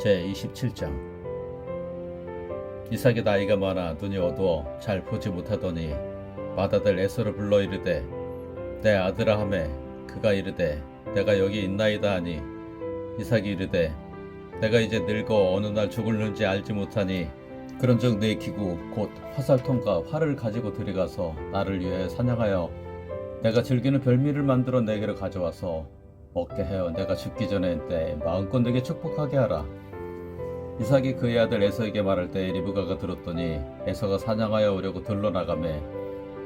제27장. 이삭의 나이가 많아 눈이 어두워 잘 보지 못하더니 맏아들 에서를 불러 이르되 내 아들아 하매 그가 이르되 내가 여기 있나이다 하니 이삭이 이르되 내가 이제 늙어 어느 날 죽을는지 알지 못하니 그런즉 내 기구 곧 화살통과 활을 가지고 들어가서 나를 위하여 사냥하여 내가 즐기는 별미를 만들어 내게로 가져와서 먹게 하여 내가 죽기 전에 내 마음껏 내게 축복하게 하라. 이삭이 그의 아들 에서에게 말할 때 리브가가 들었더니 에서가 사냥하여 오려고 들러나가매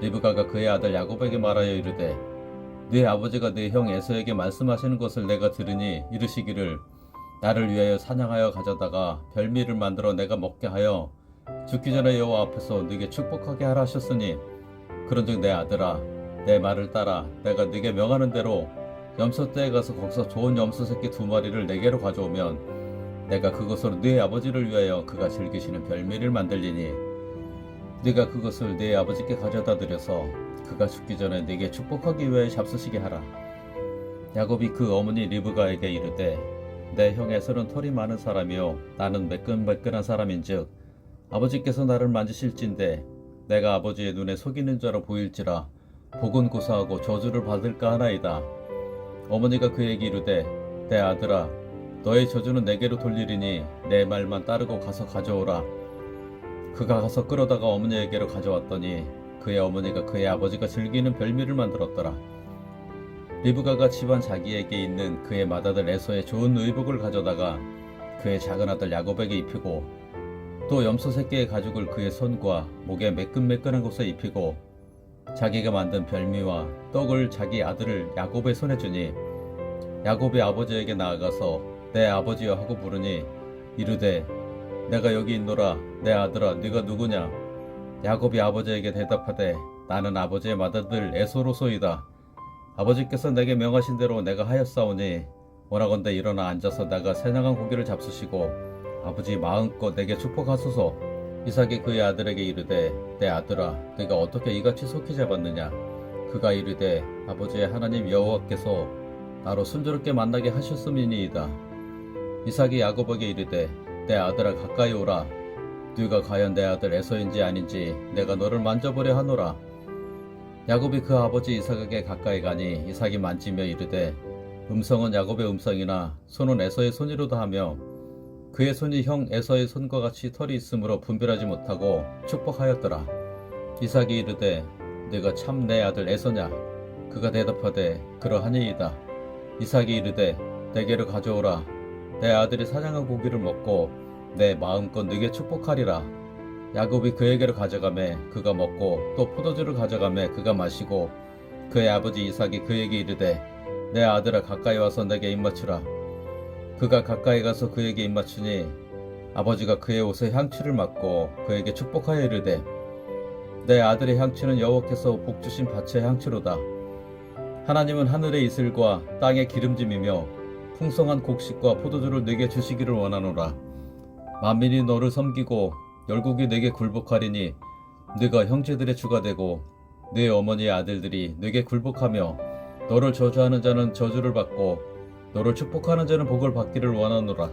리브가가 그의 아들 야곱에게 말하여 이르되 네 아버지가 네 형 에서에게 말씀하시는 것을 내가 들으니 이르시기를 나를 위하여 사냥하여 가져다가 별미를 만들어 내가 먹게 하여 죽기 전에 여호와 앞에서 네게 축복하게 하라 하셨으니 그런즉 내 아들아 내 말을 따라 내가 네게 명하는 대로 염소떼에 가서 거기서 좋은 염소 새끼 2마리를 내게로 가져오면 내가 그것으로 네 아버지를 위하여 그가 즐기시는 별미를 만들리니 네가 그것을 네 아버지께 가져다 드려서 그가 죽기 전에 네게 축복하기 위하여 잡수시게 하라. 야곱이 그 어머니 리브가에게 이르되 내 형 에서는 털이 많은 사람이요 나는 매끈매끈한 사람인즉 아버지께서 나를 만지실진데 내가 아버지의 눈에 속이는 자로 보일지라 복은 고사하고 저주를 받을까 하나이다. 어머니가 그에게 이르되 내 아들아 너의 저주는 내게로 돌리리니 내 말만 따르고 가서 가져오라. 그가 가서 끌어다가 어머니에게로 가져왔더니 그의 어머니가 그의 아버지가 즐기는 별미를 만들었더라. 리브가가 집안 자기에게 있는 그의 맏아들 에서의 좋은 의복을 가져다가 그의 작은 아들 야곱에게 입히고 또 염소 새끼의 가죽을 그의 손과 목에 매끈매끈한 곳에 입히고 자기가 만든 별미와 떡을 자기 아들을 야곱의 손에 주니 야곱이 아버지에게 나아가서 내 아버지여 하고 부르니 이르되 내가 여기 있노라. 내 아들아 네가 누구냐? 야곱이 아버지에게 대답하되 나는 아버지의 맏아들 에서로소이다. 아버지께서 내게 명하신 대로 내가 하였사오니 원하건대 일어나 앉아서 내가 새나간 고기를 잡수시고 아버지 마음껏 내게 축복하소서. 이삭이 그의 아들에게 이르되 내 아들아 네가 어떻게 이같이 속히 잡았느냐? 그가 이르되 아버지의 하나님 여호와께서 나로 순조롭게 만나게 하셨음이니이다. 이삭이 야곱에게 이르되 내 아들아 가까이 오라. 네가 과연 내 아들 에서인지 아닌지 내가 너를 만져보려 하노라. 야곱이 그 아버지 이삭에게 가까이 가니 이삭이 만지며 이르되 음성은 야곱의 음성이나 손은 에서의 손이로다 하며 그의 손이 형 에서의 손과 같이 털이 있으므로 분별하지 못하고 축복하였더라. 이삭이 이르되 네가 참 내 아들 에서냐? 그가 대답하되 그러하니이다. 이삭이 이르되 내게로 가져오라. 내 아들이 사냥한 고기를 먹고 내 마음껏 네게 축복하리라. 야곱이 그에게로 가져가매 그가 먹고 또 포도주를 가져가매 그가 마시고 그의 아버지 이삭이 그에게 이르되 내 아들아 가까이 와서 내게 입맞추라. 그가 가까이 가서 그에게 입맞추니 아버지가 그의 옷에 향취를 맡고 그에게 축복하여 이르되 내 아들의 향취는 여호와께서 복주신 밭의 향취로다. 하나님은 하늘의 이슬과 땅의 기름짐이며 풍성한 곡식과 포도주를 네게 주시기를 원하노라. 만민이 너를 섬기고 열국이 네게 굴복하리니 네가 형제들의 주가 되고 네 어머니의 아들들이 네게 굴복하며 너를 저주하는 자는 저주를 받고 너를 축복하는 자는 복을 받기를 원하노라.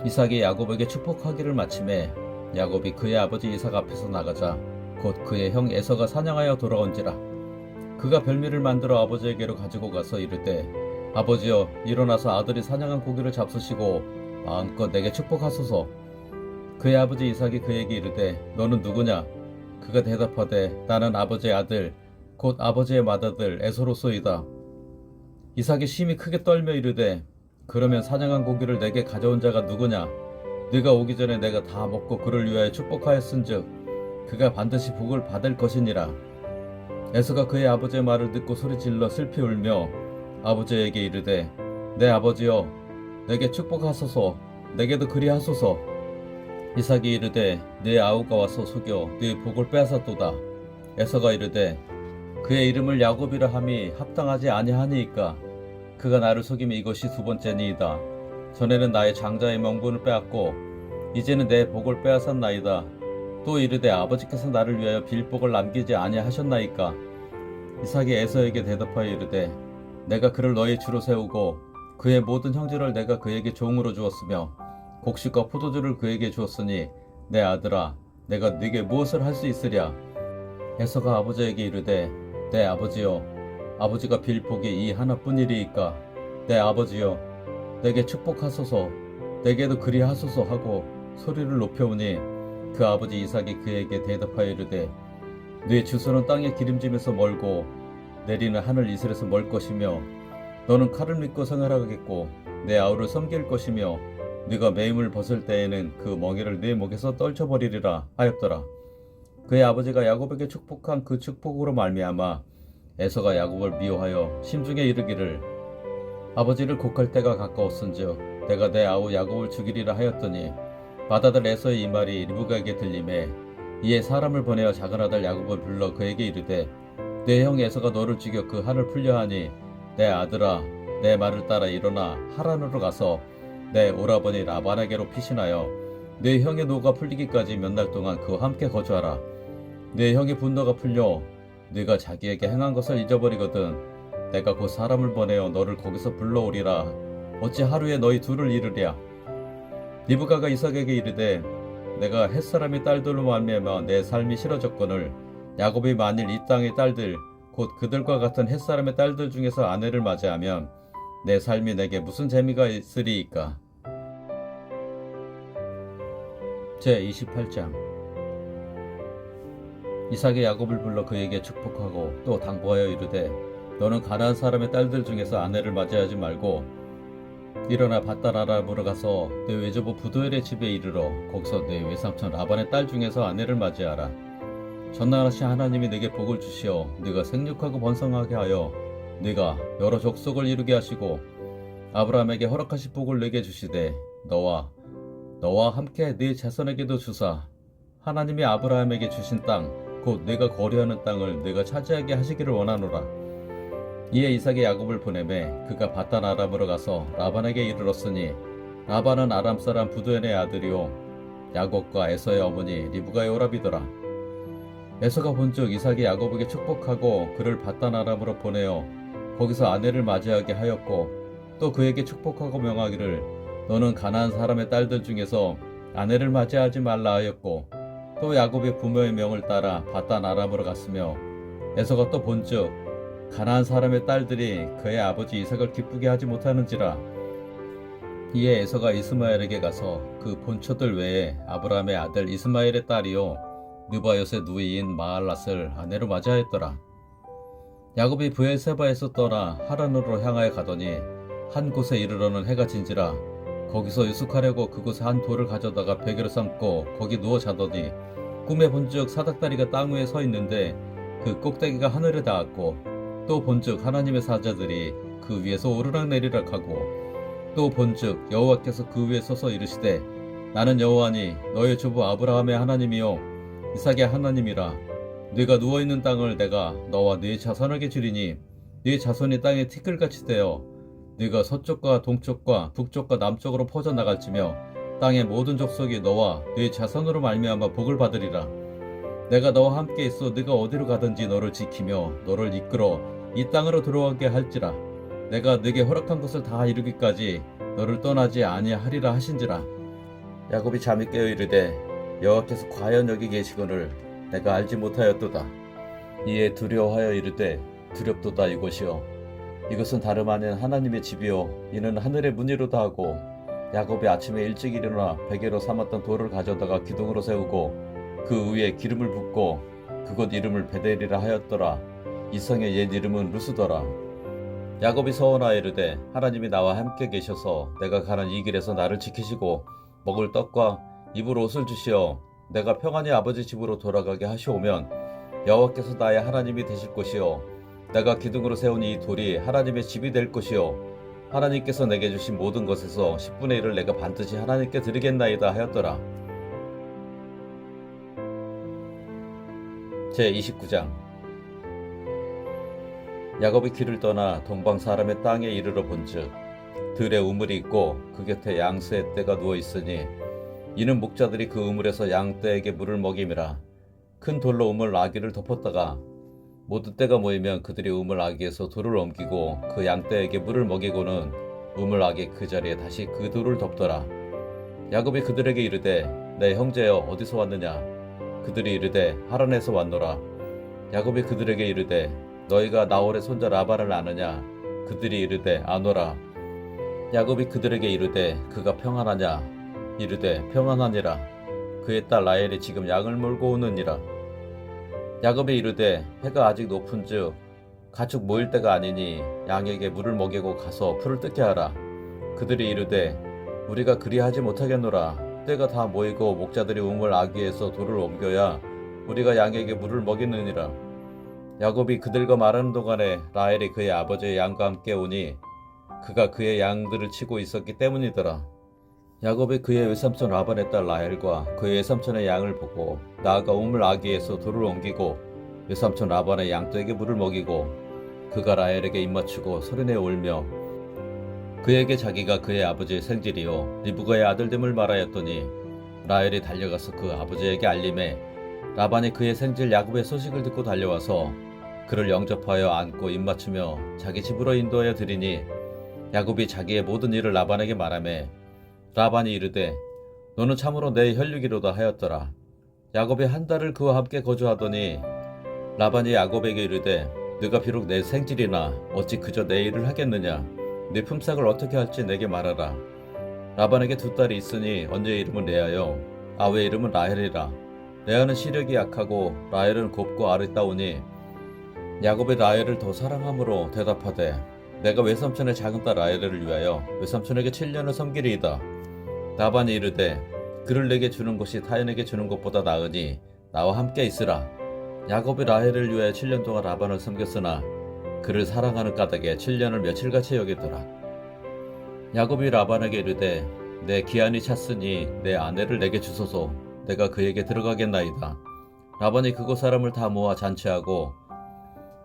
이삭이 야곱에게 축복하기를 마침에 야곱이 그의 아버지 이삭 앞에서 나가자 곧 그의 형 에서가 사냥하여 돌아온지라. 그가 별미를 만들어 아버지에게로 가지고 가서 이르되 아버지여 일어나서 아들이 사냥한 고기를 잡수시고 마음껏 내게 축복하소서. 그의 아버지 이삭이 그에게 이르되 너는 누구냐? 그가 대답하되 나는 아버지의 아들 곧 아버지의 맏아들 에서로소이다. 이삭이 심히 크게 떨며 이르되 그러면 사냥한 고기를 내게 가져온 자가 누구냐? 네가 오기 전에 내가 다 먹고 그를 위하여 축복하였은즉 그가 반드시 복을 받을 것이니라. 에서가 그의 아버지의 말을 듣고 소리질러 슬피 울며 아버지에게 이르되 내 아버지여 내게 축복하소서. 내게도 그리하소서. 이삭이 이르되 네 아우가 와서 속여 네 복을 빼앗았도다. 에서가 이르되 그의 이름을 야곱이라 함이 합당하지 아니하니이까 그가 나를 속임이 이것이 2번째니이다. 전에는 나의 장자의 명분을 빼앗고 이제는 내 복을 빼앗았나이다. 또 이르되 아버지께서 나를 위하여 빌 복을 남기지 아니하셨나이까. 이삭이 에서에게 대답하여 이르되 내가 그를 너의 주로 세우고 그의 모든 형제를 내가 그에게 종으로 주었으며 곡식과 포도주를 그에게 주었으니 내 아들아 내가 네게 무엇을 할 수 있으랴. 에서가 아버지에게 이르되 내 아버지여 아버지가 빌 복이 이 하나뿐이리이까 내 아버지여 내게 축복하소서 내게도 그리하소서 하고 소리를 높여오니 그 아버지 이삭이 그에게 대답하여 이르되 네 주소는 땅의 기름짐에서 멀고 내리는 하늘 이슬에서 멀 것이며 너는 칼을 믿고 생활하겠고 내 아우를 섬길 것이며 네가 매임을 벗을 때에는 그 멍에를 네 목에서 떨쳐버리리라 하였더라. 그의 아버지가 야곱에게 축복한 그 축복으로 말미암아 에서가 야곱을 미워하여 심중에 이르기를 아버지를 곡할 때가 가까웠은즉 내가 내 아우 야곱을 죽이리라 하였더니 맏아들 에서의 이 말이 리브가에게 들림에 이에 사람을 보내어 작은 아들 야곱을 불러 그에게 이르되 내 형 에서가 너를 죽여 그 한을 풀려하니 내 아들아 내 말을 따라 일어나 하란으로 가서 내 오라버니 라반에게로 피신하여 내 형의 노가 풀리기까지 몇 날 동안 그와 함께 거주하라. 내 형의 분노가 풀려 네가 자기에게 행한 것을 잊어버리거든 내가 곧 사람을 보내어 너를 거기서 불러오리라. 어찌 하루에 너희 둘을 이르랴. 리브가가 이삭에게 이르되 내가 햇사람의 딸들로 말미암아 내 삶이 싫어졌거늘 야곱이 만일 이 땅의 딸들 곧 그들과 같은 햇사람의 딸들 중에서 아내를 맞이하면 내 삶이 내게 무슨 재미가 있으리이까. 제28장 이삭이 야곱을 불러 그에게 축복하고 또 당부하여 이르되 너는 가나안 사람의 딸들 중에서 아내를 맞이하지 말고 일어나 밧단 아람으로 가서 내 외조부 부두엘의 집에 이르러 거기서 내 외삼촌 라반의 딸 중에서 아내를 맞이하라. 전능하신 하나님이 내게 복을 주시어 네가 생육하고 번성하게 하여 네가 여러 족속을 이루게 하시고 아브라함에게 허락하신 복을 내게 주시되 너와 함께 네 자손에게도 주사 하나님이 아브라함에게 주신 땅 곧 네가 거류하는 땅을 네가 차지하게 하시기를 원하노라. 이에 이삭이 야곱을 보내매 그가 밧단 아람으로 가서 라반에게 이르렀으니 라반은 아람 사람 부두엘의 아들이요 야곱과 에서의 어머니 리브가의 오라비더라. 에서가 본즉 이삭이 야곱에게 축복하고 그를 밧단 아람으로 보내어 거기서 아내를 맞이하게 하였고 또 그에게 축복하고 명하기를 너는 가나안 사람의 딸들 중에서 아내를 맞이하지 말라 하였고 또 야곱의 부모의 명을 따라 밧단 아람으로 갔으며 에서가 또 본즉 가나안 사람의 딸들이 그의 아버지 이삭을 기쁘게 하지 못하는지라. 이에 에서가 이스마엘에게 가서 그 본처들 외에 아브라함의 아들 이스마엘의 딸이요 느바요의 누이인 마알랏을 아내로 맞이하였더라. 야곱이 브엘세바에서 떠나 하란으로 향하여 가더니 한 곳에 이르러는 해가 진지라. 거기서 유숙하려고 그곳에 한 돌을 가져다가 베개로 삼고 거기 누워 자더니 꿈에 본즉 사닥다리가 땅 위에 서 있는데 그 꼭대기가 하늘에 닿았고 또 본즉 하나님의 사자들이 그 위에서 오르락내리락 하고 또 본즉 여호와께서 그 위에 서서 이르시되 나는 여호와니 너의 주부 아브라함의 하나님이요 이삭의 하나님이라. 네가 누워있는 땅을 내가 너와 네 자손에게 주리니 네 자손이 땅에 티끌같이 되어 네가 서쪽과 동쪽과 북쪽과 남쪽으로 퍼져나갈지며 땅의 모든 족속이 너와 네 자손으로 말미암아 복을 받으리라. 내가 너와 함께 있어 네가 어디로 가든지 너를 지키며 너를 이끌어 이 땅으로 들어오게 할지라. 내가 네게 허락한 것을 다 이루기까지 너를 떠나지 아니하리라 하신지라. 야곱이 잠이 깨어 이르되 여호와께서 과연 여기 계시거늘 내가 알지 못하였도다. 이에 두려워하여 이르되 두렵도다. 이곳이요 이것은 다름 아닌 하나님의 집이요 이는 하늘의 문이로다 하고 야곱이 아침에 일찍 일어나 베개로 삼았던 돌을 가져다가 기둥으로 세우고 그 위에 기름을 붓고 그곳 이름을 베델이라 하였더라. 이 성의 옛 이름은 루스더라. 야곱이 서원하여 이르되 하나님이 나와 함께 계셔서 내가 가는 이 길에서 나를 지키시고 먹을 떡과 입을 옷을 주시어 내가 평안히 아버지 집으로 돌아가게 하시오면 여호와께서 나의 하나님이 되실 것이요 내가 기둥으로 세운 이 돌이 하나님의 집이 될 것이요 하나님께서 내게 주신 모든 것에서 10분의 1을 내가 반드시 하나님께 드리겠나이다 하였더라. 제29장 야곱이 길을 떠나 동방 사람의 땅에 이르러 본즉 들에 우물이 있고 그 곁에 양새의 떼가 누워 있으니 이는 목자들이 그 우물에서 양떼에게 물을 먹임이라. 큰 돌로 우물 아기를 덮었다가 모든 떼가 모이면 그들이 우물 아기에서 돌을 옮기고 그 양떼에게 물을 먹이고는 우물 아기 그 자리에 다시 그 돌을 덮더라. 야곱이 그들에게 이르되 내 형제여 어디서 왔느냐. 그들이 이르되 하란에서 왔노라. 야곱이 그들에게 이르되 너희가 나홀의 손자 라반을 아느냐. 그들이 이르되 아노라. 야곱이 그들에게 이르되 그가 평안하냐. 이르되 평안하니라. 그의 딸 라헬이 지금 양을 몰고 오느니라. 야곱이 이르되 해가 아직 높은즉 가축 모일 때가 아니니 양에게 물을 먹이고 가서 풀을 뜯게 하라. 그들이 이르되 우리가 그리하지 못하겠노라. 때가 다 모이고 목자들이 우물 아귀에서 돌을 옮겨야 우리가 양에게 물을 먹이느니라. 야곱이 그들과 말하는 동안에 라헬이 그의 아버지의 양과 함께 오니 그가 그의 양들을 치고 있었기 때문이더라. 야곱이 그의 외삼촌 라반의 딸 라헬과 그의 외삼촌의 양을 보고 나아가 우물 아귀에서 돌을 옮기고 외삼촌 라반의 양떼에게 물을 먹이고 그가 라헬에게 입맞추고 소리내어 울며 그에게 자기가 그의 아버지의 생질이요 리브가의 아들됨을 말하였더니 라헬이 달려가서 그 아버지에게 알림해 라반이 그의 생질 야곱의 소식을 듣고 달려와서 그를 영접하여 안고 입맞추며 자기 집으로 인도하여 드리니 야곱이 자기의 모든 일을 라반에게 말하매 라반이 이르되 너는 참으로 내 혈육이로다 하였더라. 야곱이 한 달을 그와 함께 거주하더니 라반이 야곱에게 이르되 네가 비록 내 생질이나 어찌 그저 내 일을 하겠느냐. 네 품삯을 어떻게 할지 내게 말하라. 라반에게 두 딸이 있으니 언니의 이름은 레아요 아우의 이름은 라헬이라. 레아는 시력이 약하고 라헬은 곱고 아리따우니 야곱이 라헬을 더 사랑함으로 대답하되 내가 외삼촌의 작은 딸 라헬을 위하여 외삼촌에게 7년을 섬기리이다. 라반이 이르되 그를 내게 주는 것이 타인에게 주는 것보다 나으니 나와 함께 있으라. 야곱이 라헬을 위하여 7년 동안 라반을 섬겼으나 그를 사랑하는 까닭에 7년을 며칠같이 여기더라. 야곱이 라반에게 이르되 내 기한이 찼으니 내 아내를 내게 주소서. 내가 그에게 들어가겠나이다. 라반이 그곳 사람을 다 모아 잔치하고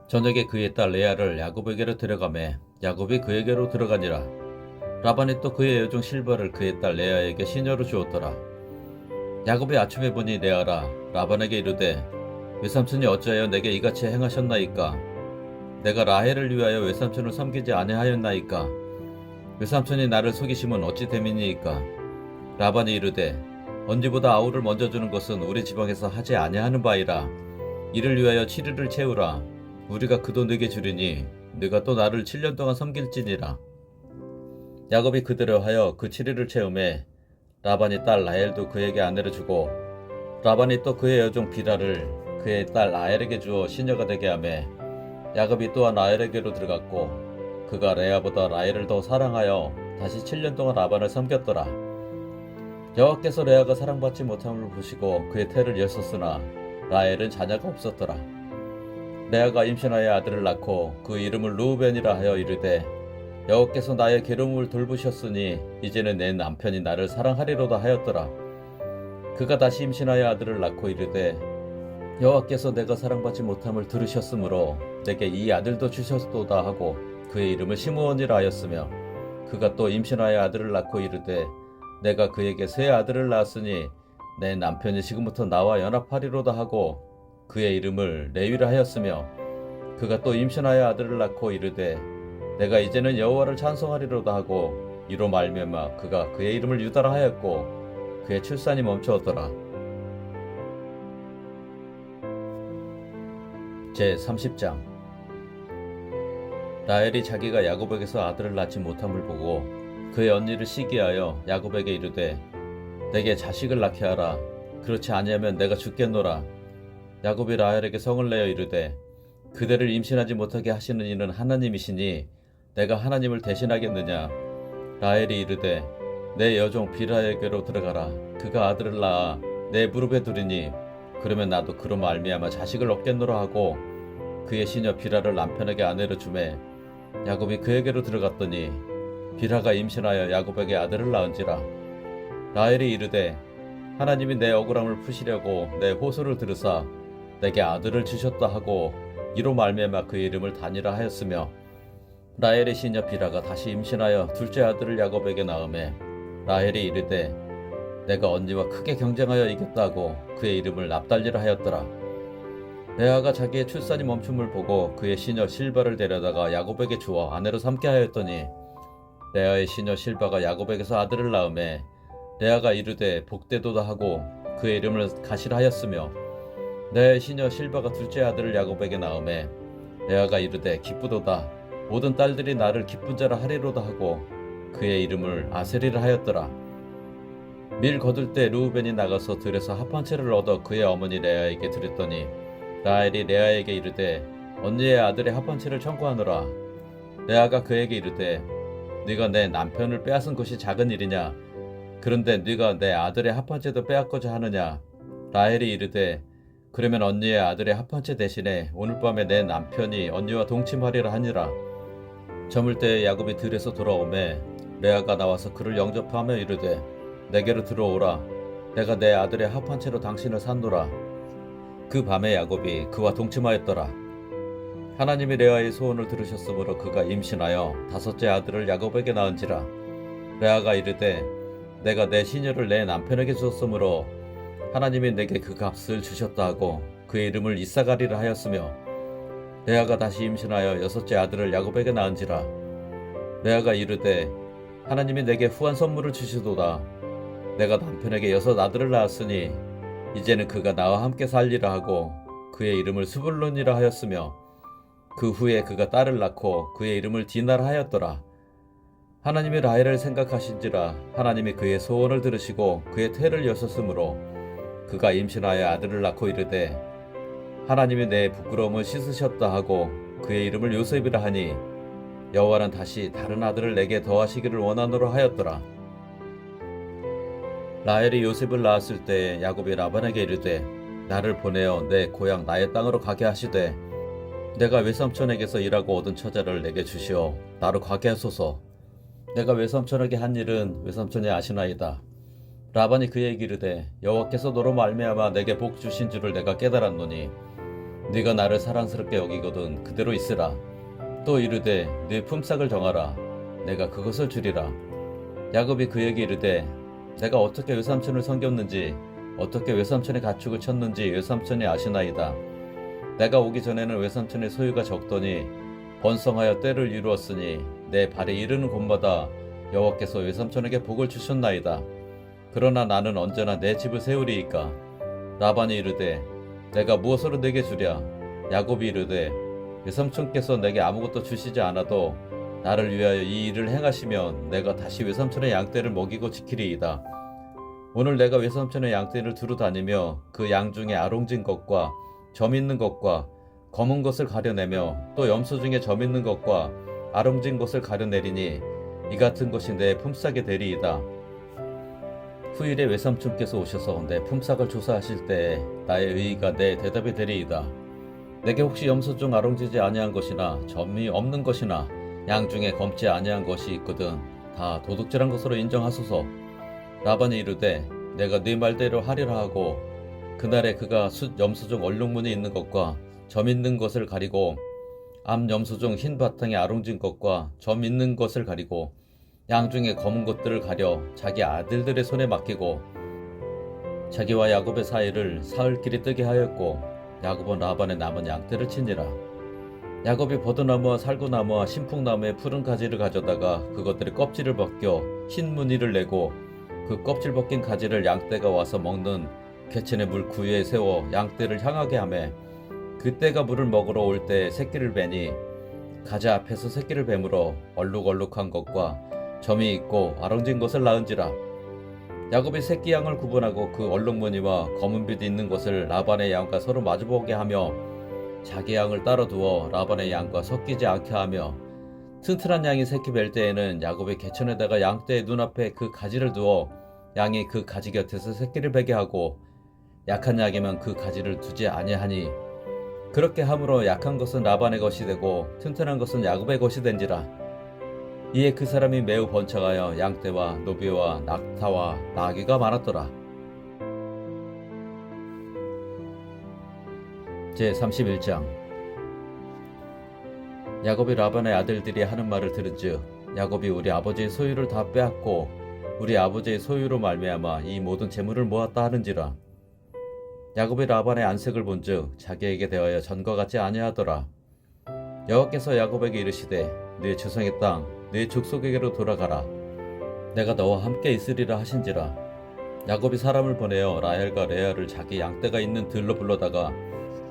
저녁에 그의 딸 레아를 야곱에게로 데려가매 야곱이 그에게로 들어가니라. 라반이 또 그의 여종 실바를 그의 딸 레아에게 시녀로 주었더라. 야곱이 아침에 보니 레아라. 라반에게 이르되 외삼촌이 어찌하여 내게 이같이 행하셨나이까. 내가 라헬을 위하여 외삼촌을 섬기지 아니하였나이까. 외삼촌이 나를 속이심은 어찌 됨이니이까. 라반이 이르되 언제보다 아우를 먼저 주는 것은 우리 지방에서 하지 아니하는 바이라. 이를 위하여 7일을 채우라. 우리가 그 돈 네게 주리니 네가 또 나를 7년 동안 섬길지니라. 야곱이 그대로 하여 그 7일을 채우매 라반이 딸 라헬도 그에게 아내를 주고 라반이 또 그의 여종 비라를 그의 딸 라헬에게 주어 시녀가 되게 하매 야곱이 또한 라헬에게로 들어갔고 그가 레아보다 라헬을 더 사랑하여 다시 7년 동안 라반을 섬겼더라. 여호와께서 레아가 사랑받지 못함을 보시고 그의 태를 여셨으나 라헬은 자녀가 없었더라. 레아가 임신하여 아들을 낳고 그 이름을 르우벤이라 하여 이르되 여호와께서 나의 괴로움을 돌보셨으니 이제는 내 남편이 나를 사랑하리로다 하였더라. 그가 다시 임신하여 아들을 낳고 이르되 여호와께서 내가 사랑받지 못함을 들으셨으므로 내게 이 아들도 주셨도다 하고 그의 이름을 시므온이라 하였으며 그가 또 임신하여 아들을 낳고 이르되 내가 그에게 새 아들을 낳았으니 내 남편이 지금부터 나와 연합하리로다 하고 그의 이름을 레위라 하였으며 그가 또 임신하여 아들을 낳고 이르되 내가 이제는 여호와를 찬송하리로다 하고 이로 말미암아 그가 그의 이름을 유다라 하였고 그의 출산이 멈추었더라. 제30장 라헬이 자기가 야곱에게서 아들을 낳지 못함을 보고 그의 언니를 시기하여 야곱에게 이르되 내게 자식을 낳게 하라. 그렇지 아니하면 내가 죽겠노라. 야곱이 라헬에게 성을 내어 이르되 그대를 임신하지 못하게 하시는 이는 하나님이시니 내가 하나님을 대신하겠느냐. 라헬이 이르되 내 여종 비라에게로 들어가라. 그가 아들을 낳아 내 무릎에 두리니 그러면 나도 그로 말미암아 자식을 얻겠노라 하고 그의 시녀 비라를 남편에게 아내로 주매 야곱이 그에게로 들어갔더니 비라가 임신하여 야곱에게 아들을 낳은지라. 라헬이 이르되 하나님이 내 억울함을 푸시려고 내 호소를 들으사 내게 아들을 주셨다 하고 이로 말미암아 그의 이름을 다니라 하였으며 라헬의 시녀 비라가 다시 임신하여 둘째 아들을 야곱에게 낳음에 라헬이 이르되 내가 언니와 크게 경쟁하여 이겼다고 그의 이름을 납달리라 하였더라. 레아가 자기의 출산이 멈춤을 보고 그의 시녀 실바를 데려다가 야곱에게 주어 아내로 삼게 하였더니 레아의 시녀 실바가 야곱에게서 아들을 낳음에 레아가 이르되 복되도다 하고 그의 이름을 가시라 하였으며 내 시녀 실바가 둘째 아들을 야곱에게 낳음에 레아가 이르되 기쁘도다 모든 딸들이 나를 기쁜 자라 하리로다 하고 그의 이름을 아셀이라 하였더라. 밀 거둘 때 르우벤이 나가서 들에서 합 한 채를 얻어 그의 어머니 레아에게 드렸더니 라헬이 레아에게 이르되 언니의 아들의 합 한 채를 청구하노라. 레아가 그에게 이르되 네가 내 남편을 빼앗은 것이 작은 일이냐? 그런데 네가 내 아들의 합 한 채도 빼앗고자 하느냐? 라헬이 이르되 그러면 언니의 아들의 합 한 채 대신에 오늘 밤에 내 남편이 언니와 동침하리라 하니라. 저물 때 야곱이 들에서 돌아오매 레아가 나와서 그를 영접하며 이르되 내게로 들어오라. 내가 내 아들의 합 한 채로 당신을 산노라. 그 밤에 야곱이 그와 동침하였더라. 하나님이 레아의 소원을 들으셨으므로 그가 임신하여 다섯째 아들을 야곱에게 낳은지라. 레아가 이르되 내가 내 시녀를 내 남편에게 주었으므로 하나님이 내게 그 값을 주셨다 하고 그의 이름을 이사가리라 하였으며 레아가 다시 임신하여 여섯째 아들을 야곱에게 낳은지라. 레아가 이르되 하나님이 내게 후한 선물을 주시도다. 내가 남편에게 여섯 아들을 낳았으니 이제는 그가 나와 함께 살리라 하고 그의 이름을 스불론이라 하였으며 그 후에 그가 딸을 낳고 그의 이름을 디나라 하였더라. 하나님이 라헬을 생각하신지라 하나님이 그의 소원을 들으시고 그의 태를 여셨으므로 그가 임신하여 아들을 낳고 이르되 하나님이 내 부끄러움을 씻으셨다 하고 그의 이름을 요셉이라 하니 여호와는 다시 다른 아들을 내게 더하시기를 원하노라 하였더라. 라헬이 요셉을 낳았을 때 야곱이 라반에게 이르되 나를 보내어 내 고향 나의 땅으로 가게 하시되 내가 외삼촌에게서 일하고 얻은 처자를 내게 주시어 나로 가게 하소서. 내가 외삼촌에게 한 일은 외삼촌이 아시나이다. 라반이 그에게 이르되 여호와께서 너로 말미암아 내게 복 주신 줄을 내가 깨달았노니 네가 나를 사랑스럽게 여기거든 그대로 있으라. 또 이르되 네 품삯을 정하라. 내가 그것을 주리라. 야곱이 그에게 이르되 내가 어떻게 외삼촌을 섬겼는지 어떻게 외삼촌의 가축을 쳤는지 외삼촌이 아시나이다. 내가 오기 전에는 외삼촌의 소유가 적더니 번성하여 때를 이루었으니 내 발이 이르는 곳마다 여호와께서 외삼촌에게 복을 주셨나이다. 그러나 나는 언제나 내 집을 세우리이까. 라반이 이르되 내가 무엇으로 내게 주랴? 야곱이 이르되 외삼촌께서 내게 아무것도 주시지 않아도 나를 위하여 이 일을 행하시면 내가 다시 외삼촌의 양떼를 먹이고 지키리이다. 오늘 내가 외삼촌의 양떼를 두루 다니며 그 양 중에 아롱진 것과 점 있는 것과 검은 것을 가려내며 또 염소 중에 점 있는 것과 아롱진 것을 가려내리니 이 같은 것이 내 품삯이 되리이다. 후일에 외삼촌께서 오셔서 내 품삯을 조사하실 때에 나의 의의가 내 대답이 되리이다. 내게 혹시 염소 중 아롱지지 아니한 것이나 점이 없는 것이나 양 중에 검지 아니한 것이 있거든 다 도둑질한 것으로 인정하소서. 라반이 이르되 내가 네 말대로 하리라 하고 그날에 그가 숫 염소 중 얼룩무늬 있는 것과 점 있는 것을 가리고 암 염소 중 흰 바탕에 아롱진 것과 점 있는 것을 가리고 양 중에 검은 것들을 가려 자기 아들들의 손에 맡기고 자기와 야곱의 사이를 사흘길이 뜨게 하였고 야곱은 라반의 남은 양떼를 치니라. 야곱이 버드나무와 살구나무와 신풍나무의 푸른 가지를 가져다가 그것들의 껍질을 벗겨 흰 무늬를 내고 그 껍질 벗긴 가지를 양떼가 와서 먹는 개천의 물 구유에 세워 양떼를 향하게 하매 그때가 물을 먹으러 올 때 새끼를 베니 가지 앞에서 새끼를 베물어 얼룩얼룩한 것과 점이 있고 아롱진 것을 낳은지라. 야곱이 새끼 양을 구분하고 그 얼룩무늬와 검은빛 있는 것을 라반의 양과 서로 마주보게 하며 자기 양을 따로 두어 라반의 양과 섞이지 않게 하며 튼튼한 양이 새끼 뵐 때에는 야곱이 개천에다가 양떼의 눈앞에 그 가지를 두어 양이 그 가지 곁에서 새끼를 베게 하고 약한 양이면 그 가지를 두지 아니하니 그렇게 함으로 약한 것은 라반의 것이 되고 튼튼한 것은 야곱의 것이 된지라. 이에 그 사람이 매우 번창하여 양떼와 노비와 낙타와 나귀가 많았더라. 제31장. 야곱이 라반의 아들들이 하는 말을 들은즉 야곱이 우리 아버지의 소유를 다 빼앗고 우리 아버지의 소유로 말미암아 이 모든 재물을 모았다 하는지라. 야곱이 라반의 안색을 본즉 자기에게 대하여 전과 같지 아니하더라. 여호와께서 야곱에게 이르시되 네 조상의 땅 네 족속에게로 돌아가라. 내가 너와 함께 있으리라 하신지라. 야곱이 사람을 보내어 라헬과 레아를 자기 양떼가 있는 들로 불러다가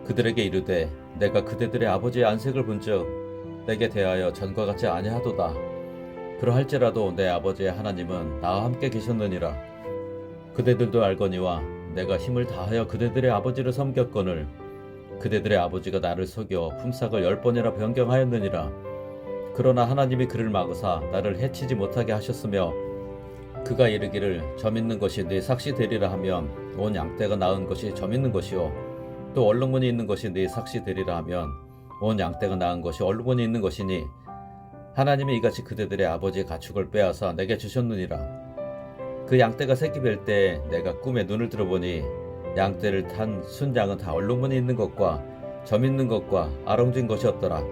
그들에게 이르되 내가 그대들의 아버지의 안색을 본즉 내게 대하여 전과 같지 아니하도다. 그러할지라도 내 아버지의 하나님은 나와 함께 계셨느니라. 그대들도 알거니와 내가 힘을 다하여 그대들의 아버지를 섬겼거늘 그대들의 아버지가 나를 속여 품삯을 10번이나 변경하였느니라. 그러나 하나님이 그를 막으사 나를 해치지 못하게 하셨으며 그가 이르기를 점 있는 것이 네 삭시 되리라 하면 온 양떼가 낳은 것이 점 있는 것이요 또 얼룩무늬 있는 것이 네 삭시 되리라 하면 온 양떼가 낳은 것이 얼룩무늬 있는 것이니 하나님이 이같이 그대들의 아버지의 가축을 빼앗아 내게 주셨느니라. 그 양떼가 새끼 뵐 때 내가 꿈에 눈을 들어보니 양떼를 탄 순양은 다 얼룩무늬 있는 것과 점 있는 것과 아롱진 것이었더라.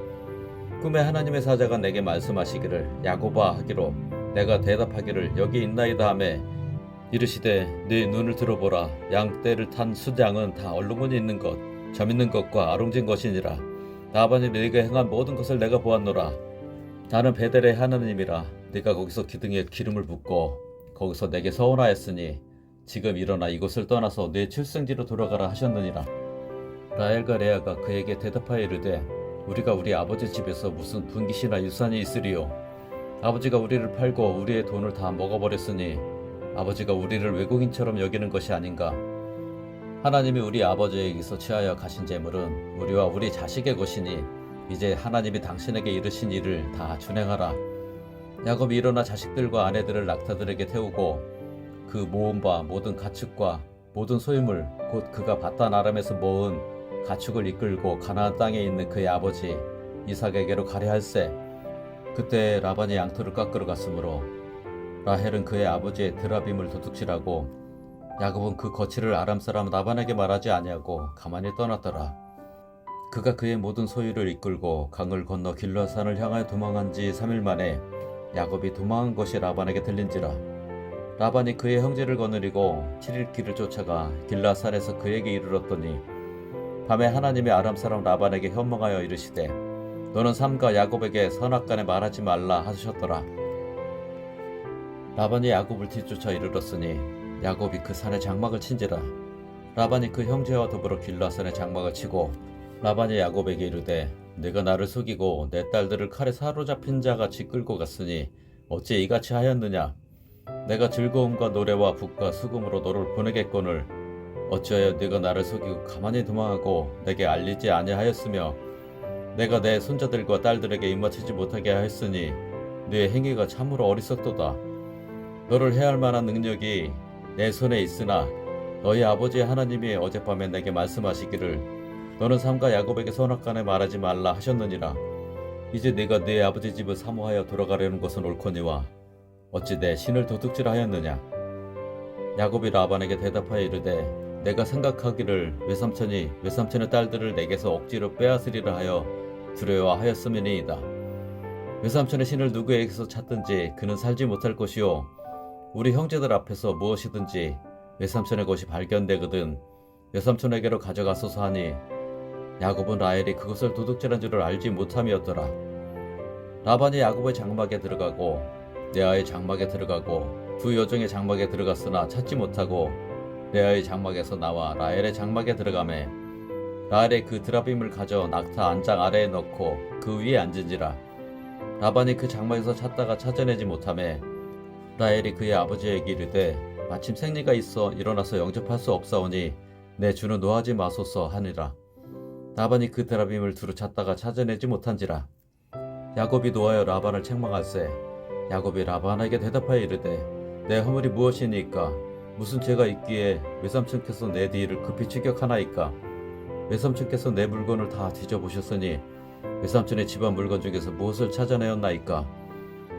꿈에 하나님의 사자가 내게 말씀하시기를 야곱아 하기로 내가 대답하기를 여기 있나이다 하매 이르시되 네 눈을 들어보라. 양떼를 탄 순양은 다 얼룩무늬 있는 것, 점 있는 것과 아롱진 것이니라. 라반이 네게 행한 모든 것을 내가 보았노라. 나는 베델의 하나님이라. 네가 거기서 기둥에 기름을 붓고 거기서 내게 서원하였으니 지금 일어나 이곳을 떠나서 네 출생지로 돌아가라 하셨느니라. 라헬과 레아가 그에게 대답하여 이르되 우리가 우리 아버지 집에서 무슨 분깃이나 유산이 있으리요. 아버지가 우리를 팔고 우리의 돈을 다 먹어버렸으니 아버지가 우리를 외국인처럼 여기는 것이 아닌가. 하나님이 우리 아버지에게서 취하여 가신 재물은 우리와 우리 자식의 것이니 이제 하나님이 당신에게 이르신 일을 다 준행하라. 야곱이 일어나 자식들과 아내들을 낙타들에게 태우고 그 모은 바 모든 가축과 모든 소유물 곧 그가 바단 아람에서 모은 가축을 이끌고 가나안 땅에 있는 그의 아버지 이삭에게로 가려 할세. 그때 라반이 양털을 깎으러 갔으므로 라헬은 그의 아버지의 드라빔을 도둑질하고 야곱은 그 거취를 아람 사람 라반에게 말하지 아니하고 가만히 떠났더라. 그가 그의 모든 소유를 이끌고 강을 건너 길라산을 향하여 도망한 지 3일 만에 야곱이 도망한 것이 라반에게 들린지라. 라반이 그의 형제를 거느리고 7일 길을 쫓아가 길라산에서 그에게 이르렀더니 밤에 하나님이 아람 사람 라반에게 현몽하여 이르시되 너는 삼가 야곱에게 선악간에 말하지 말라 하셨더라. 라반이 야곱을 뒤쫓아 이르렀으니 야곱이 그 산에 장막을 친지라. 라반이 그 형제와 더불어 길라산에 장막을 치고 라반이 야곱에게 이르되 내가 나를 속이고 내 딸들을 칼에 사로잡힌 자같이 끌고 갔으니 어찌 이같이 하였느냐. 내가 즐거움과 노래와 북과 수금으로 너를 보내겠거늘 어찌하여 네가 나를 속이고 가만히 도망하고 내게 알리지 아니하였으며 내가 내 손자들과 딸들에게 입맞추지 못하게 하였으니 네 행위가 참으로 어리석도다. 너를 해할 만한 능력이 내 손에 있으나 너희 아버지 하나님이 어젯밤에 내게 말씀하시기를 너는 삼가 야곱에게 선악간에 말하지 말라 하셨느니라. 이제 네가 네 아버지 집을 사모하여 돌아가려는 것은 옳거니와 어찌 내 신을 도둑질하였느냐. 야곱이 라반에게 대답하여 이르되 내가 생각하기를 외삼촌이 외삼촌의 딸들을 내게서 억지로 빼앗으리라 하여 두려워하였음이니이다. 외삼촌의 신을 누구에게서 찾든지 그는 살지 못할 것이요 우리 형제들 앞에서 무엇이든지 외삼촌의 것이 발견되거든 외삼촌에게로 가져가소서 하니 야곱은 라헬이 그것을 도둑질한 줄을 알지 못함이었더라. 라반이 야곱의 장막에 들어가고 레아의 장막에 들어가고 두 여종의 장막에 들어갔으나 찾지 못하고 레아의 장막에서 나와 라헬의 장막에 들어가매 라헬이 그 드라빔을 가져 낙타 안장 아래에 넣고 그 위에 앉은지라. 라반이 그 장막에서 찾다가 찾아내지 못하매 라헬이 그의 아버지에게 이르되 마침 생리가 있어 일어나서 영접할 수 없사오니 내 주는 노하지 마소서 하니라. 라반이 그 드라빔을 두루 찾다가 찾아내지 못한지라. 야곱이 노하여 라반을 책망할세. 야곱이 라반에게 대답하여 이르되 내 허물이 무엇이니까 무슨 죄가 있기에 외삼촌께서 내 뒤를 급히 추격하나이까. 외삼촌께서 내 물건을 다 뒤져보셨으니 외삼촌의 집안 물건 중에서 무엇을 찾아내었나이까.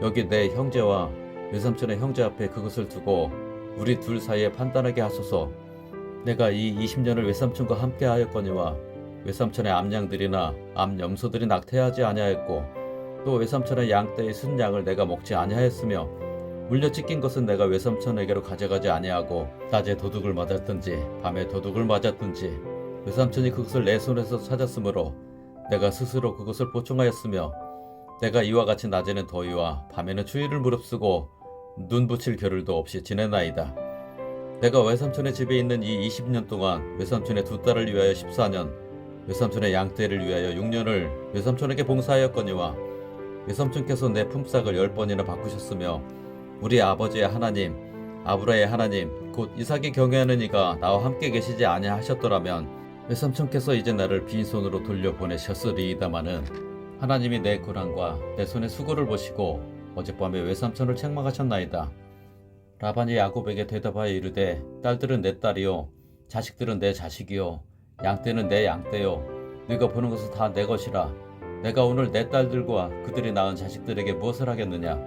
여기 내 형제와 외삼촌의 형제 앞에 그것을 두고 우리 둘 사이에 판단하게 하소서. 내가 이 20년을 외삼촌과 함께 하였거니와 외삼촌의 암양들이나 암염소들이 낙태하지 아니하였고 또 외삼촌의 양떼의 순양을 내가 먹지 아니하였으며 물려 찢긴 것은 내가 외삼촌에게로 가져가지 아니하고 낮에 도둑을 맞았든지 밤에 도둑을 맞았든지 외삼촌이 그것을 내 손에서 찾았으므로 내가 스스로 그것을 보충하였으며 내가 이와 같이 낮에는 더위와 밤에는 추위를 무릅쓰고 눈 붙일 겨를도 없이 지내나이다. 내가 외삼촌의 집에 있는 이 20년 동안 외삼촌의 두 딸을 위하여 14년, 외삼촌의 양떼를 위하여 6년을 외삼촌에게 봉사하였거니와 외삼촌께서 내 품삯을 10번이나 바꾸셨으며 우리 아버지의 하나님, 아브라의 하나님, 곧 이삭이 경외하는 이가 나와 함께 계시지 아니하셨더라면 외삼촌께서 이제 나를 빈손으로 돌려보내셨으리이다마는 하나님이 내 고난과 내 손의 수고를 보시고 어젯밤에 외삼촌을 책망하셨나이다. 라반이 야곱에게 대답하여 이르되 딸들은 내 딸이요 자식들은 내 자식이요 양떼는 내 양떼요 네가 보는 것은 다 내 것이라. 내가 오늘 내 딸들과 그들이 낳은 자식들에게 무엇을 하겠느냐.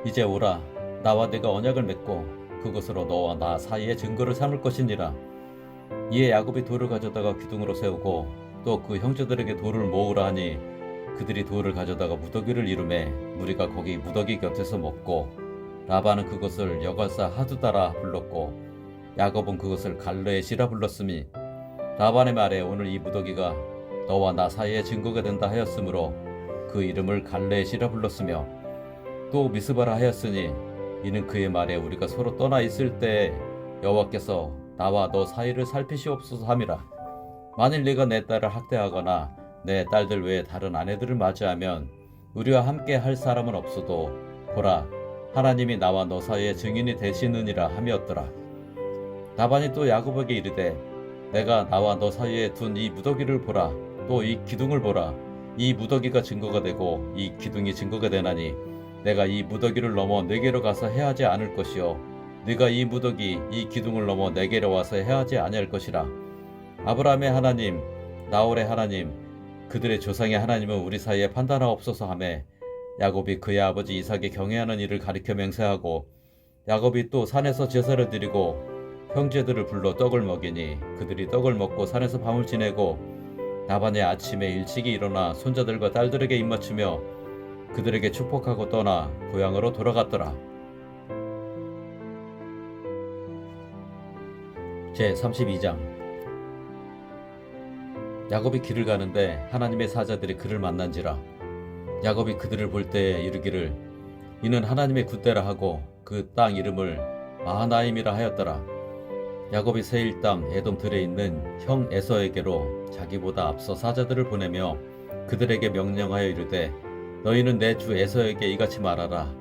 이제 오라. 나와 네가 언약을 맺고 그것으로 너와 나 사이에 증거를 삼을 것이니라. 이에 야곱이 돌을 가져다가 기둥으로 세우고 또 그 형제들에게 돌을 모으라 하니 그들이 돌을 가져다가 무더기를 이루매 무리가 거기 무더기 곁에서 먹고 라반은 그것을 여갈사 하두다라 불렀고 야곱은 그것을 갈르에시라 불렀으니 라반의 말에 오늘 이 무더기가 너와 나 사이에 증거가 된다 하였으므로 그 이름을 갈르에시라 불렀으며 또 미스바라 하였으니 이는 그의 말에 우리가 서로 떠나 있을 때에 여호와께서 나와 너 사이를 살피시옵소서 함이라. 만일 네가 내 딸을 학대하거나 내 딸들 외에 다른 아내들을 맞이하면 우리와 함께 할 사람은 없어도 보라 하나님이 나와 너 사이에 증인이 되시느니라 함이었더라. 라반이 또 야곱에게 이르되 내가 나와 너 사이에 둔 이 무더기를 보라. 또 이 기둥을 보라. 이 무더기가 증거가 되고 이 기둥이 증거가 되나니 내가 이 무더기를 넘어 네게로 가서 해하지 않을 것이요 네가 이 무더기 이 기둥을 넘어 네게로 와서 해하지 아니할 것이라. 아브라함의 하나님 나홀의 하나님 그들의 조상의 하나님은 우리 사이에 판단하옵소서 하매 야곱이 그의 아버지 이삭이 경외하는 일을 가리켜 맹세하고 야곱이 또 산에서 제사를 드리고 형제들을 불러 떡을 먹이니 그들이 떡을 먹고 산에서 밤을 지내고 라반이 아침에 일찍이 일어나 손자들과 딸들에게 입맞추며 그들에게 축복하고 떠나 고향으로 돌아갔더라. 제32장 야곱이 길을 가는데 하나님의 사자들이 그를 만난지라. 야곱이 그들을 볼 때에 이르기를 이는 하나님의 굿대라 하고 그 땅 이름을 마하나임이라 하였더라. 야곱이 세일 땅 에돔 들에 있는 형 에서에게로 자기보다 앞서 사자들을 보내며 그들에게 명령하여 이르되 너희는 내 주 에서에게 이같이 말하라.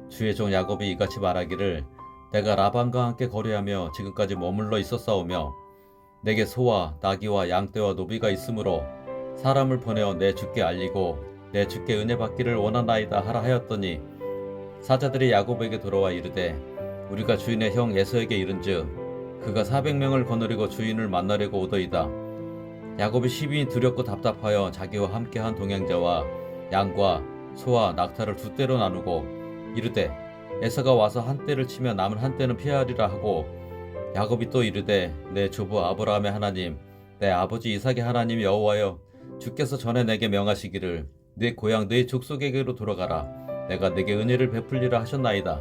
주의 종 야곱이 이같이 말하기를 내가 라반과 함께 거래하며 지금까지 머물러 있었사오며 내게 소와 나귀와 양떼와 노비가 있으므로 사람을 보내어 내 주께 알리고 내 주께 은혜 받기를 원하나이다 하라 하였더니 사자들이 야곱에게 돌아와 이르되 우리가 주인의 형 에서에게 이른즉 그가 400명을 거느리고 주인을 만나려고 오더이다. 야곱이 심히 두렵고 답답하여 자기와 함께한 동행자와 양과 소와 낙타를 두 떼로 나누고 이르되 에서가 와서 한 떼를 치며 남은 한 떼는 피하리라 하고 야곱이 또 이르되 내 조부 아브라함의 하나님 내 아버지 이삭의 하나님 여호와여 주께서 전에 내게 명하시기를 네 고향 네 족속에게로 돌아가라. 내가 네게 은혜를 베풀리라 하셨나이다.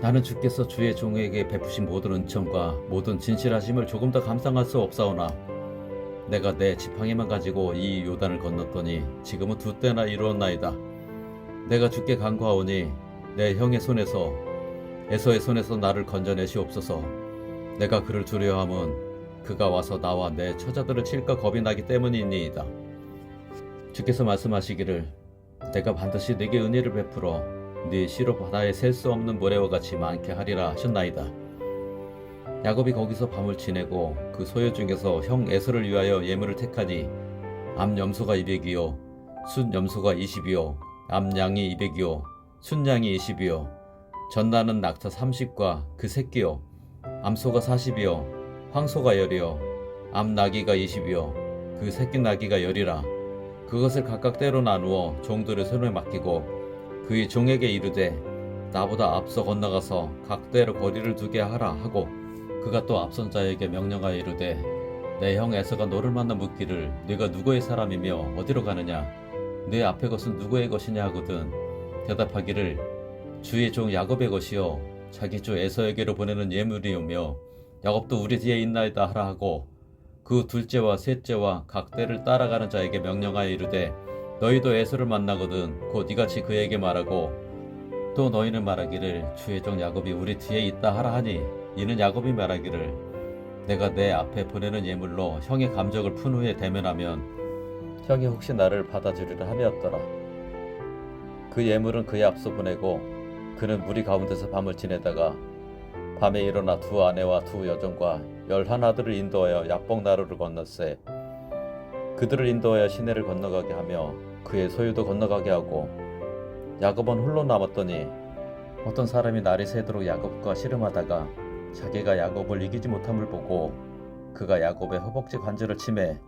나는 주께서 주의 종에게 베푸신 모든 은총과 모든 진실하심을 조금 더 감상할 수 없사오나 내가 내 지팡이만 가지고 이 요단을 건넜더니 지금은 두 때나 이루었나이다. 내가 주께 간구하오니 내 형의 손에서 에서의 손에서 나를 건져내시옵소서. 내가 그를 두려워함은 그가 와서 나와 내 처자들을 칠까 겁이 나기 때문이니이다. 주께서 말씀하시기를 내가 반드시 네게 은혜를 베풀어 네 시로 바다에 셀 수 없는 모래와 같이 많게 하리라 하셨나이다. 야곱이 거기서 밤을 지내고 그 소유 중에서 형 에서를 위하여 예물을 택하니 암염소가 200이요 순염소가 20이요 암양이 200이요 순양이 20이요 전나는 낙타 30과 그 새끼요 암소가 40이요 황소가 10이요 암나귀가 20이요 그 새끼 나귀가 10이라. 그것을 각각 때로 나누어 종들의 손에 맡기고 그의 종에게 이르되 나보다 앞서 건너가서 각 때로 거리를 두게 하라 하고 그가 또 앞선 자에게 명령하여 이르되 내 형 에서가 너를 만나 묻기를 네가 누구의 사람이며 어디로 가느냐 네 앞에 것은 누구의 것이냐 하거든 대답하기를 주의 종 야곱의 것이요 자기 주 에서에게로 보내는 예물이오며 야곱도 우리 뒤에 있나이다 하라 하고 그 둘째와 셋째와 각 때를 따라가는 자에게 명령하여 이르되 너희도 에서를 만나거든 곧 이같이 그에게 말하고 또 너희는 말하기를 주의 종 야곱이 우리 뒤에 있다 하라 하니 이는 야곱이 말하기를 내가 내 앞에 보내는 예물로 형의 감적을 푼 후에 대면하면 형이 혹시 나를 받아주리라 함이었더라. 그 예물은 그의 앞서 보내고 그는 무리 가운데서 밤을 지내다가 밤에 일어나 두 아내와 두 여종과 11아들을 인도하여 야복 나루를 건넜세. 그들을 인도하여 시내를 건너가게 하며 그의 소유도 건너가게 하고 야곱은 홀로 남았더니 어떤 사람이 날이 새도록 야곱과 씨름하다가 자기가 야곱을 이기지 못함을 보고 그가 야곱의 허벅지 관절을 치매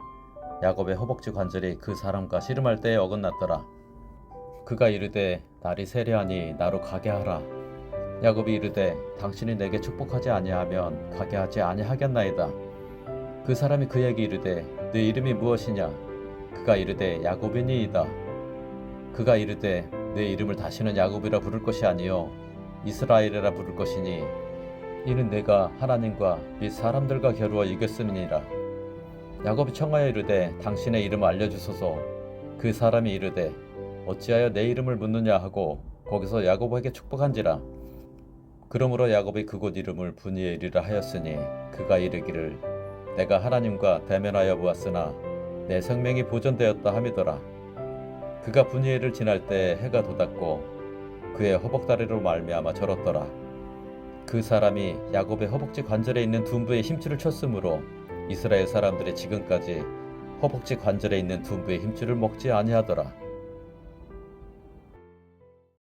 야곱의 허벅지 관절이 그 사람과 씨름할 때에 어긋났더라. 그가 이르되 날이 세려하니 나로 가게 하라. 야곱이 이르되 당신이 내게 축복하지 아니하면 가게 하지 아니하겠나이다. 그 사람이 그에게 이르되 네 이름이 무엇이냐? 그가 이르되 야곱이니이다. 그가 이르되 내 이름을 다시는 야곱이라 부를 것이 아니요 이스라엘이라 부를 것이니 이는 내가 하나님과 및 사람들과 겨루어 이겼음이니라. 야곱이 청하여 이르되 당신의 이름을 알려주소서. 그 사람이 이르되 어찌하여 내 이름을 묻느냐 하고 거기서 야곱에게 축복한지라. 그러므로 야곱이 그곳 이름을 브니엘이라 하였으니 그가 이르기를 내가 하나님과 대면하여 보았으나 내 생명이 보존되었다 함이더라. 그가 브니엘을 지날 때 해가 돋았고 그의 허벅다리로 말미암아 절었더라. 그 사람이 야곱의 허벅지 관절에 있는 둔부에 힘줄을 쳤으므로 이스라엘 사람들이 지금까지 허벅지 관절에 있는 둔부의 힘줄을 먹지 아니하더라.